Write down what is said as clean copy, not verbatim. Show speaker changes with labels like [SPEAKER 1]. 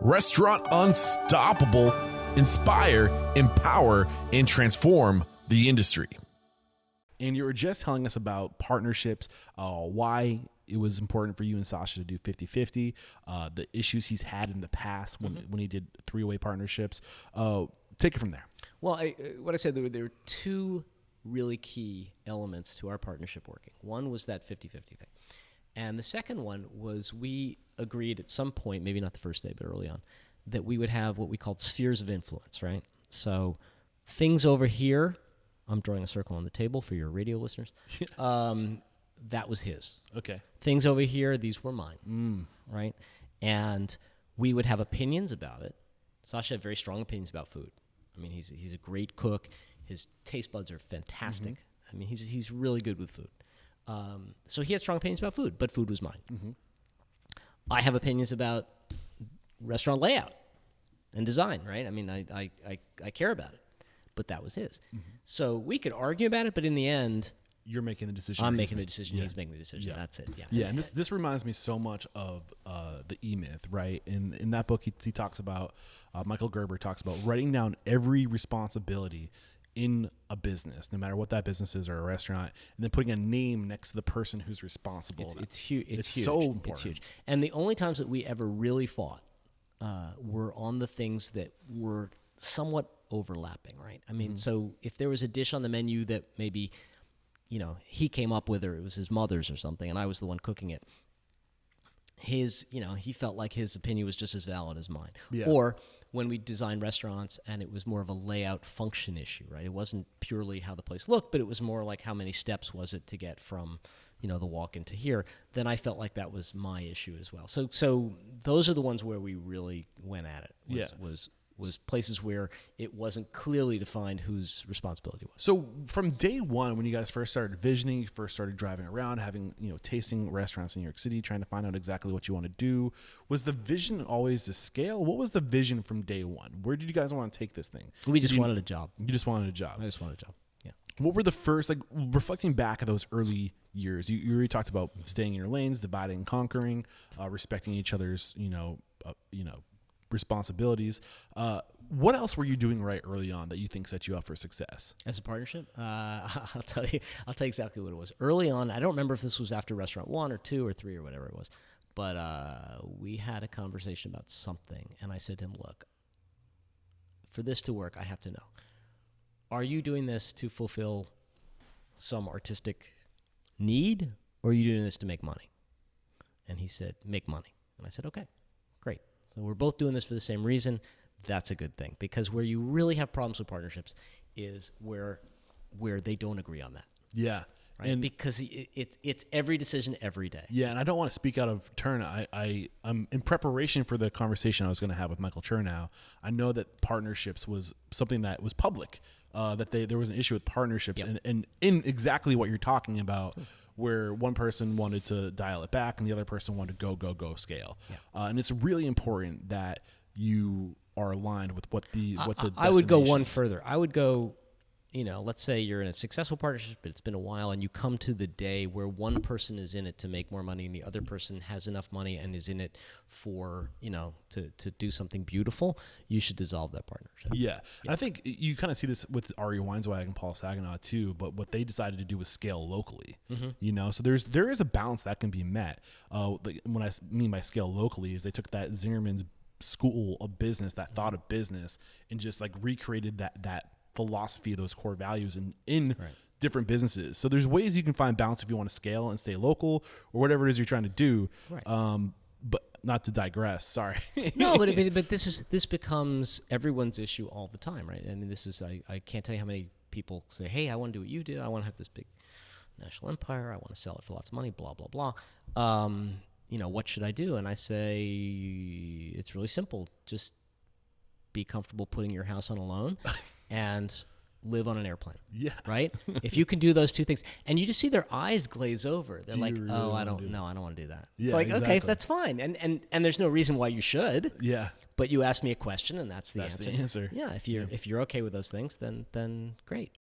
[SPEAKER 1] Restaurant Unstoppable. Inspire, empower, and transform the industry. And you were just telling us about partnerships, why it was important for you and Sasha to do 50-50, the issues he's had in the past when he did three-way partnerships. Take it from there.
[SPEAKER 2] Well, what I said, there were two really key elements to our partnership working. One was that 50-50 thing. And the second one was we agreed at some point, maybe not the first day, but early on, that we would have what we called spheres of influence, right? So things over here, I'm drawing a circle on the table for your radio listeners, that was his.
[SPEAKER 1] Okay.
[SPEAKER 2] Things over here, these were mine, right? And we would have opinions about it. Sasha had very strong opinions about food. I mean, he's a great cook. His taste buds are fantastic. I mean, he's really good with food. So he had strong opinions about food, but food was mine. I have opinions about restaurant layout and design, right? I mean, I care about it, but that was his. So we could argue about it, but in the end,
[SPEAKER 1] you're making the decision.
[SPEAKER 2] I'm making the decision. Yeah. He's making the decision. Yeah. That's it. Yeah.
[SPEAKER 1] Yeah. And this reminds me so much of the E-Myth, right? In that book, he talks about, Michael Gerber talks about writing down every responsibility in a business, no matter what that business is or a restaurant, and then putting a name next to the person who's responsible.
[SPEAKER 2] It's huge. It's huge.
[SPEAKER 1] So important.
[SPEAKER 2] It's huge. And the only times that we ever really fought were on the things that were somewhat overlapping, right? I mean, so if there was a dish on the menu that maybe, he came up with, or it was his mother's or something, and I was the one cooking it, he felt like his opinion was just as valid as mine. Yeah. Or when we designed restaurants and it was more of a layout function issue, right? It wasn't purely how the place looked, but it was more like how many steps was it to get from, the walk-in to here. Then I felt like that was my issue as well. So those are the ones where we really went at it. Was places where it wasn't clearly defined whose responsibility was.
[SPEAKER 1] So from day one, when you guys first started visioning, first started driving around, having, tasting restaurants in New York City, trying to find out exactly what you want to do, was the vision always to scale? What was the vision from day one? Where did you guys want to take this thing?
[SPEAKER 2] We just wanted a job.
[SPEAKER 1] You just wanted a job.
[SPEAKER 2] I just wanted a job. Yeah.
[SPEAKER 1] What were the first, reflecting back at those early years, you already talked about staying in your lanes, dividing and conquering, respecting each other's, responsibilities. What else were you doing right early on that you think set you up for success?
[SPEAKER 2] As a partnership, I'll tell you exactly what it was. Early on, I don't remember if this was after restaurant 1 or 2 or 3 or whatever it was, but we had a conversation about something, and I said to him, look, for this to work, I have to know, are you doing this to fulfill some artistic need, or are you doing this to make money? And he said, make money. And I said, okay, great. So we're both doing this for the same reason. That's a good thing, because where you really have problems with partnerships is where they don't agree on that.
[SPEAKER 1] Yeah.
[SPEAKER 2] Right? And because it's every decision every day.
[SPEAKER 1] Yeah, and I don't want to speak out of turn. I'm in preparation for the conversation I was going to have with Michael Chernow. I know that partnerships was something that was public, that there was an issue with partnerships, and in exactly what you're talking about, where one person wanted to dial it back and the other person wanted to go scale. Yeah. And it's really important that you are aligned with what the
[SPEAKER 2] I would go one further. I would go, let's say you're in a successful partnership, but it's been a while, and you come to the day where one person is in it to make more money and the other person has enough money and is in it for, to do something beautiful. You should dissolve that partnership.
[SPEAKER 1] Yeah. I think you kind of see this with Ari Weinzweig and Paul Saginaw too, but what they decided to do was scale locally, so there is a balance that can be met. When I mean by scale locally is they took that Zingerman's school of business, that thought of business, and just recreated that philosophy, those core values in different businesses. So there's ways you can find balance if you want to scale and stay local or whatever it is you're trying to do. Right. But not to digress. Sorry.
[SPEAKER 2] No, but this becomes everyone's issue all the time, right? I mean, I can't tell you how many people say, "Hey, I want to do what you do. I want to have this big national empire. I want to sell it for lots of money. Blah blah blah." What should I do? And I say, it's really simple. Just be comfortable putting your house on a loan and live on an airplane. Yeah. Right? If you can do those two things, and you just see their eyes glaze over. They're like, really I don't want to do that. Yeah, it's like, exactly. Okay, that's fine. And there's no reason why you should. Yeah. But you asked me a question, and that's the answer.
[SPEAKER 1] That's the answer.
[SPEAKER 2] Yeah. If you're okay with those things, then great.